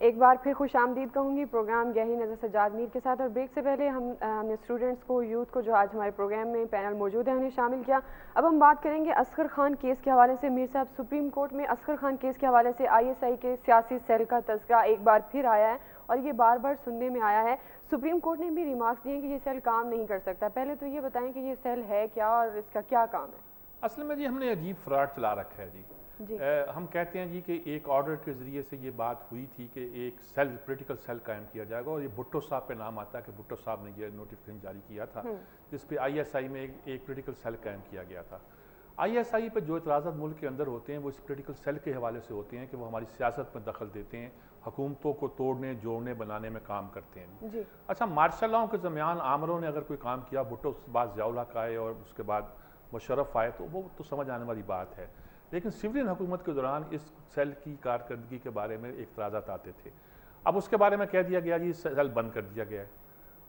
एक बार फिर खुश आमदीद कहूँगी प्रोग्राम गहरी नज़र सजाद मीर के साथ। और ब्रेक से पहले हमने स्टूडेंट्स को, यूथ को जो आज हमारे प्रोग्राम में पैनल मौजूद है उन्हें शामिल किया। अब हम बात करेंगे असगर खान केस के हवाले से। मीर साहब, सुप्रीम कोर्ट में असगर खान केस के हवाले से ISI के सियासी सेल का तज़किरा एक बार फिर आया है और ये बार बार सुनने में आया है। सुप्रीम कोर्ट ने भी रिमार्क्स दिए कि ये सेल काम नहीं कर सकता। पहले तो ये बताएं कि ये सेल है क्या और इसका क्या काम है। असल में जी हमने अजीब फ्रॉड चला रखा है जी। हम कहते हैं जी कि एक ऑर्डर के ज़रिए से ये बात हुई थी कि एक सेल, पॉलिटिकल सेल कायम किया जाएगा और ये भुट्टो साहब पे नाम आता है कि भुट्टो साहब ने ये नोटिफिकेशन जारी किया था जिस पे ISI में एक पॉलिटिकल सेल कायम किया गया था। ISI पे जो इतराज़ात मुल्क के अंदर होते हैं वो इस पॉलिटिकल सेल के हवाले से होते हैं कि वो हमारी सियासत में दखल देते हैं, हुकूमतों को तोड़ने, जोड़ने, बनाने में काम करते हैं जी। अच्छा, मार्शल लॉ के दरमियान आमरों ने अगर कोई काम किया, भुट्टो के बाद ज़ियाउल हक आए और उसके बाद मुशर्रफ आए, तो वो तो समझ आने वाली बात है। लेकिन सिविलियन हुकूमत के दौरान इस सेल की कारकर्दगी के बारे में इख्तराज़ात आते थे। अब उसके बारे में कह दिया गया जी सेल बंद कर दिया गया है।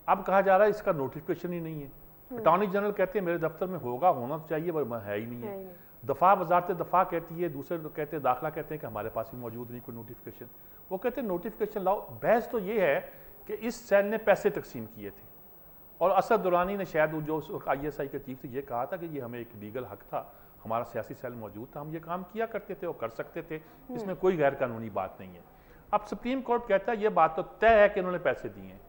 अब कहा जा रहा है इसका नोटिफिकेशन ही नहीं है। अटॉर्नी जनरल कहते हैं मेरे दफ्तर में होना तो चाहिए पर है ही नहीं है। दफ़ा वजारत दफ़ा कहती है, दूसरे लोग कहते हैं, दाखिला कहते हैं कि हमारे पास भी मौजूद नहीं कोई नोटिफिकेशन। वो कहते हैं नोटिफिकेशन लाओ। बहस तो ये है कि इस सेल ने पैसे तकसीम किए थे और असद दुरानी ने शायद जो ISI के चीफ से ये कहा था कि ये हमें एक लीगल हक था, हमारा सियासी सेल मौजूद था, हम ये काम किया करते थे और कर सकते थे, इसमें कोई गैर कानूनी बात नहीं है। अब सुप्रीम कोर्ट कहता है ये बात तो तय है कि इन्होंने पैसे दिए हैं।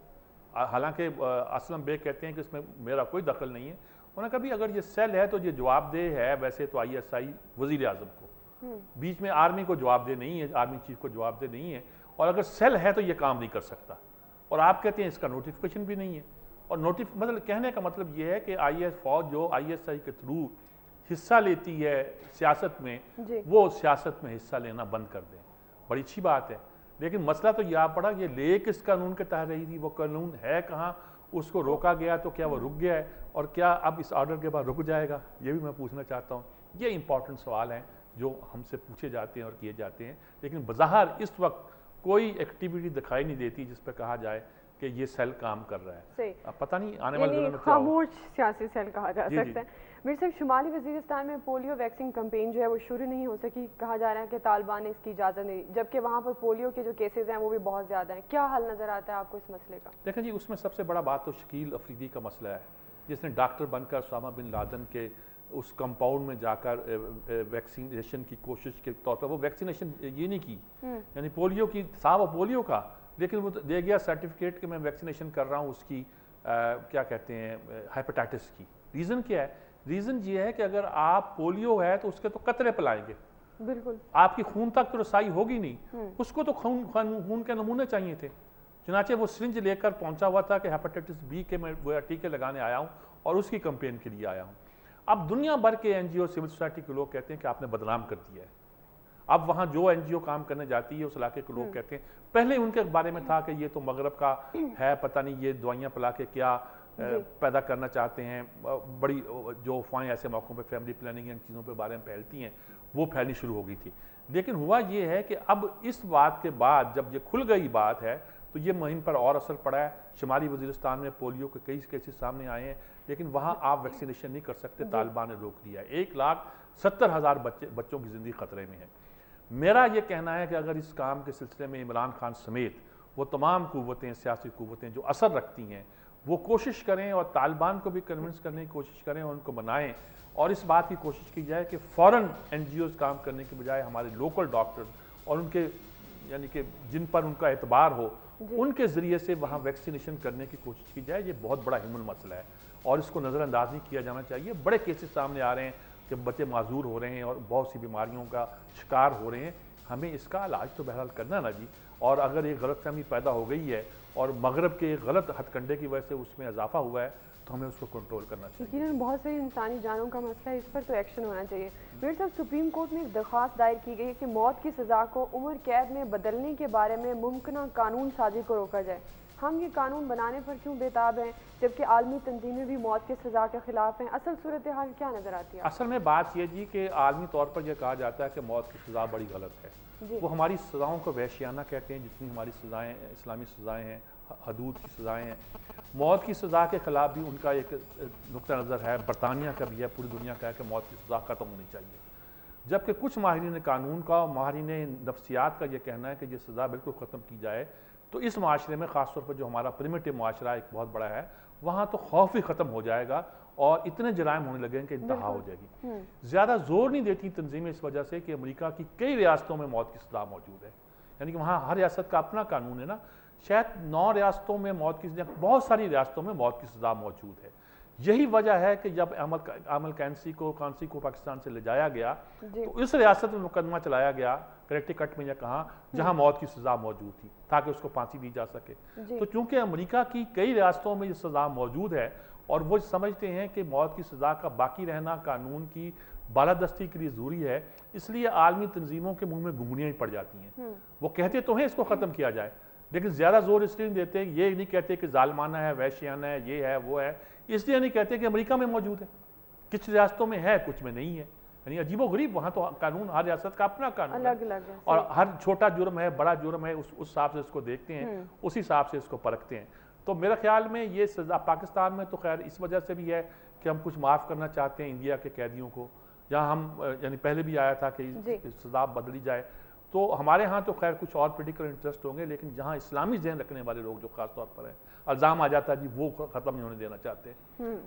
हालांकि असलम बेग कहते हैं कि इसमें मेरा कोई दखल नहीं है। उन्होंने कहा भी अगर ये सेल है तो ये जवाबदेह है वैसे तो ISI वज़ीर आज़म को, बीच में आर्मी को जवाबदेह नहीं है, आर्मी चीफ को जवाबदेह नहीं है। और अगर सेल है तो ये काम नहीं कर सकता। और आप कहते हैं इसका नोटिफिकेशन भी नहीं है। और मतलब कहने का मतलब ये है कि फौज जो ISI के थ्रू हिस्सा लेती है सियासत में, वो सियासत में हिस्सा लेना बंद कर दें। बड़ी अच्छी बात है, लेकिन मसला तो यह पड़ा ये ले किस कानून के तहत रही थी, वो कानून है कहाँ, उसको रोका गया तो क्या वो रुक गया है और क्या अब इस ऑर्डर के बाद रुक जाएगा, ये भी मैं पूछना चाहता हूँ। ये इंपॉर्टेंट सवाल हैं जो हमसे पूछे जाते हैं और किए जाते हैं। लेकिन बज़ाहिर इस वक्त कोई एक्टिविटी दिखाई नहीं देती जिस पर कहा जाए कि ये सेल काम कर रहा है। अब पता नहीं आने वाले दिनों में खामोश सियासी सेल कहा जा सकता है। मेरे साहब, शुमाली वजीरिस्तान में पोलियो वैक्सीन कैंपेन जो है वो शुरू नहीं हो सकी। कहा जा रहा है कि तालिबान ने इसकी इजाज़त नहीं, जबकि वहाँ पर पोलियो के जो केसेज हैं वो भी बहुत ज़्यादा हैं। क्या हल नज़र आता है आपको इस मसले का? देखें जी, उसमें सबसे बड़ा बात तो शकील अफरीदी का मसला है, जिसने डॉक्टर बनकर उसामा बिन लादेन के उस कंपाउंड में जाकर वैक्सीनेशन की कोशिश के तौर पर, वो वैक्सीनेशन ये नहीं की, यानी पोलियो की था वो पोलियो का, लेकिन वो दे गया सर्टिफिकेट कि मैं वैक्सीनेशन कर रहा हूँ उसकी क्या कहते हैं हेपेटाइटिस की। रीज़न क्या है? रीज़न ये है कि अगर आप पोलियो है तो उसके तो कतरे पिलाएंगे, बिल्कुल आपकी खून तक तो रसाई होगी नहीं, उसको तो खून के नमूने चाहिए थे। चुनाचे वो सिरिंज लेकर पहुंचा हुआ था कि हेपेटाइटिस B के मैं वो टीके लगाने आया हूँ और उसकी कंपेन के लिए आया हूँ। अब दुनिया भर के NGO, सिविल सोसाइटी के लोग कहते हैं कि आपने बदनाम कर दिया है। अब वहाँ जो NGO काम करने जाती है उस इलाके के लोग कहते हैं, पहले उनके बारे में था कि ये तो मगरब का है, पता नहीं ये दवाइयाँ पिला के क्या पैदा करना चाहते हैं। बड़ी जो अफवाहें ऐसे मौक़ों पे फैमिली प्लानिंग इन चीज़ों पे बारे में फैलती हैं वो फैलनी शुरू हो गई थी। लेकिन हुआ ये है कि अब इस बात के बाद जब ये खुल गई बात है तो ये मुहिम पर और असर पड़ा है। शुमाली वज़ीरिस्तान में पोलियो के कई केसेस सामने आए हैं, लेकिन वहाँ आप वैक्सीनेशन नहीं कर सकते, तालिबान ने रोक दिया है। 1,70,000 बच्चों की ज़िंदगी ख़तरे में है। मेरा ये कहना है कि अगर इस काम के सिलसिले में इमरान खान समेत वो तमाम कुव्वतें, सियासी कुव्वतें जो असर रखती हैं, वो कोशिश करें और तालिबान को भी कन्विंस करने की कोशिश करें और उनको बनाएं, और इस बात की कोशिश की जाए कि फ़ौरन NGOs काम करने के बजाय हमारे लोकल डॉक्टर्स और उनके यानी कि जिन पर उनका एतबार हो, उनके ज़रिए से वहाँ वैक्सीनेशन करने की कोशिश की जाए। ये बहुत बड़ा ह्यूमन मसला है और इसको नज़रअंदाज नहीं किया जाना चाहिए। बड़े केसेस सामने आ रहे हैं कि बच्चे माजूर हो रहे हैं और बहुत सी बीमारियों का शिकार हो रहे हैं। हमें इसका इलाज तो बहरहाल करना ना जी। और अगर ये गलतफहमी पैदा हो गई है और मगरब के गलत हथकंडे की वजह से उसमें इजाफा हुआ है तो हमें उसको कंट्रोल करना चाहिए। यकीनन बहुत सारी इंसानी जानों का मसला है, इस पर तो एक्शन होना चाहिए। मेरे साहब, सुप्रीम कोर्ट में एक दरख्वास्त दायर की गई है कि मौत की सज़ा को उम्र कैद में बदलने के बारे में मुमकिन कानून साजी को रोका जाए। हम ये कानून बनाने पर क्यों बेताब हैं जबकि आलमी तंजीमें भी मौत की सज़ा के खिलाफ हैं? असल सूरत हाल क्या नज़र आती है? असल में बात यह जी कि आलमी तौर पर यह कहा जाता है कि मौत की सज़ा बड़ी गलत है। वो हमारी सज़ाओं को वहशियाना कहते हैं, जितनी हमारी सज़ाएँ इस्लामी सज़ाएँ हैं, हदूद की सज़ाएँ हैं। मौत की सज़ा के ख़िलाफ़ भी उनका एक नुक्ता नज़र है, बरतानिया का भी है, पूरी दुनिया का है कि मौत की सज़ा ख़त्म होनी चाहिए। जबकि कुछ माहिरीन कानून का और माहिरीन नफ्सियात का ये कहना है कि ये सज़ा बिल्कुल ख़त्म की जाए। तो इस माशरे में ख़ासतौर पर जो हमारा प्रिमिटिव माशरा एक बहुत बड़ा है, वहाँ तो खौफ ही ख़त्म हो जाएगा और इतने जराइम होने लगेंगे कि इंतहा हो जाएगी। ज़्यादा जोर नहीं देती तंजीमें इस वजह से कि अमेरिका की कई रियासतों में मौत की सज़ा मौजूद है, यानी कि वहाँ हर रियासत का अपना कानून है ना। शायद 9 रियासतों में मौत की, बहुत सारी रियासतों में मौत की सज़ा मौजूद है। यही वजह है कि जब अमल कांसी को पाकिस्तान से ले जाया गया तो इस रियासत में मुकदमा चलाया गया, कनेक्टिकट में या कहाँ, जहाँ मौत की सज़ा मौजूद थी, ताकि उसको फांसी दी जा सके। तो चूंकि अमेरिका की कई रियासतों में ये सज़ा मौजूद है और वो समझते हैं कि मौत की सज़ा का बाकी रहना कानून की बालादस्ती के लिए ज़रूरी है, इसलिए आलमी तंजीमों के मुंह में घुंघनियाँ ही पड़ जाती हैं। वो कहते तो हैं इसको ख़त्म किया जाए, लेकिन ज़्यादा जोर इसलिए नहीं देते, ये नहीं कहते कि जालमाना है, वैश्याना है, ये है वो है, इसलिए नहीं कहते कि अमेरिका में मौजूद है, कुछ रियासतों में है, कुछ में नहीं है। यानी अजीबोगरीब, वहाँ तो कानून, हर रियासत का अपना कानून अलग अलग है, और हर छोटा जुर्म है, बड़ा जुर्म है, उस हिसाब से इसको देखते हैं, उस हिसाब से इसको परखते हैं। तो मेरे ख्याल में ये सज़ा पाकिस्तान में तो खैर इस वजह से भी है कि हम कुछ माफ़ करना चाहते हैं इंडिया के कैदियों को, जहाँ हम यानी पहले भी आया था कि सज़ा बदली जाए। तो हमारे यहाँ तो खैर कुछ और पोलिटिकल इंटरेस्ट होंगे, लेकिन जहाँ इस्लामी जहन रखने वाले लोग जो खास तौर पर है, इल्ज़ाम आ जाता है जी वो ख़त्म नहीं होने देना चाहते।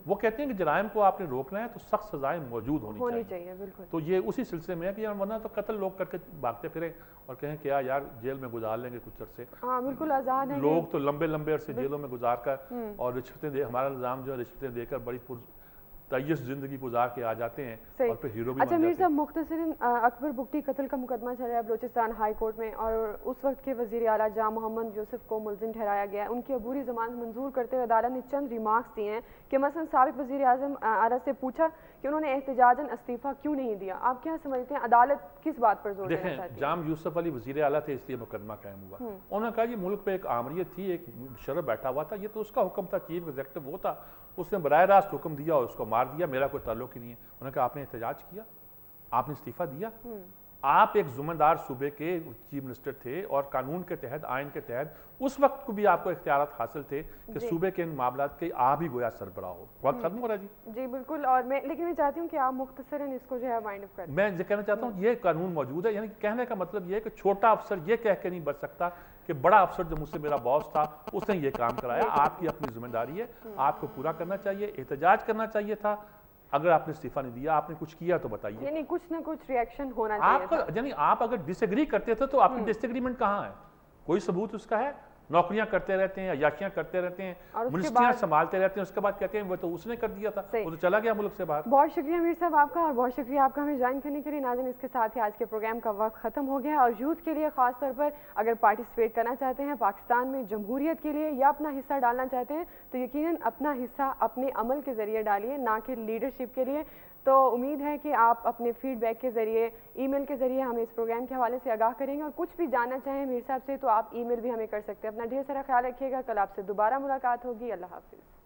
वो कहते हैं कि जराइम को आपने रोकना है तो सख्त सजाएं मौजूद होनी चाहिए। बिल्कुल। तो ये उसी सिलसिले में है कि यार वरना तो कत्ल लोग करके भागते फिरे और कहें कि यार जेल में गुजार लेंगे कुछ अरसे। हाँ बिल्कुल, आज़ाद है लोग तो लंबे लंबे अरसे जेलों में गुजार कर और रिश्वतें दे, हमारा निज़ाम जो है रिश्वतें देकर बड़ी तय्यस जिंदगी गुजार के आ जाते हैं और फिर हीरो भी अच्छा मीर साहब, मुख्तसरन अकबर बुगटी कत्ल का मुकदमा चल रहा है बलोचिस्तान हाई कोर्ट में और उस वक्त के वज़ीर आला जहाँ मोहम्मद यूसुफ को मुलजिम ठहराया गया है। उनकी अबूरी ज़मानत मंजूर करते हुए अदालत ने चंद रिमार्क्स दिए हैं कि मसलन साबिक़ वज़ीर आज़म आला से पूछा कि उन्होंने एहतजाजन इस्तीफ़ा क्यों नहीं दिया। आप क्या समझते हैं, अदालत किस बात पर जोर देना चाहती है? जाम यूसुफ अली वज़ीर आला थे इसलिए मुकदमा कायम हुआ। उन्होंने कहा ये मुल्क पे एक आमरीत थी, एक मुशर्रफ बैठा हुआ था, ये तो उसका हुक्म था, चीफ एग्जीक्यूटिव वो था, उसने बराह रास्त हुक्म दिया और उसको मार दिया, मेरा कोई ताल्लुक ही नहीं है। उन्होंने कहा आपने एहतजाज किया, आपने इस्तीफा दिया, आप एक ज़िम्मेदार सूबे के चीफ मिनिस्टर थे और कानून के तहत, आइन के तहत उस वक्त को भी आपको इख्तियारात हासिल थे कि सूबे के इन मामलात के आप ही गोया सरबराह हो। वक्त खत्म हो रहा है जी बिल्कुल। और लेकिन मैं चाहती हूँ कि आप मुख्तसरन इसको जो है वाइंड अप करें। मैं ये कहना चाहता हूँ ये कानून मौजूद है, यानी कहने का मतलब ये है कि छोटा अफसर ये कह के नहीं बच सकता कि बड़ा अफसर जो मुझसे मेरा बॉस था उसने ये काम कराया। आपकी अपनी जिम्मेदारी है, आपको पूरा करना चाहिए, एहतजाज करना चाहिए था। अगर आपने इस्तीफा नहीं दिया, आपने कुछ किया तो बताइए, यानी कुछ ना कुछ रिएक्शन होना चाहिए आपका। यानी आप अगर डिसएग्री करते थे तो आपकी डिसएग्रीमेंट कहाँ है, कोई सबूत उसका है? नौकरियां करते रहते हैं, अयाशियां करते रहते हैं, मिनिस्ट्रियां संभालते रहते हैं, उसके बाद कहते हैं वो तो उसने कर दिया था, वो तो चला गया मुल्क से बाहर। बहुत शुक्रिया मीर साहब आपका, और बहुत शुक्रिया आपका हमें ज्वाइन करने के लिए। नाज़रीन, इसके साथ ही आज के प्रोग्राम का वक्त खत्म हो गया। और यूथ के लिए खास तौर पर अगर पार्टिसिपेट करना चाहते हैं पाकिस्तान में जमहूरियत के लिए या अपना हिस्सा डालना चाहते हैं तो यकीनन अपना हिस्सा अपने अमल के ज़रिए डालिए, ना कि लीडरशिप के लिए। तो उम्मीद है कि आप अपने फीडबैक के ज़रिए, ईमेल के ज़रिए हमें इस प्रोग्राम के हवाले से आगाह करेंगे। और कुछ भी जानना चाहें मीर साहब से तो आप ईमेल भी हमें कर सकते हैं। अपना ढेर सारा ख्याल रखिएगा। कल आपसे दोबारा मुलाकात होगी। अल्लाह हाफिज़।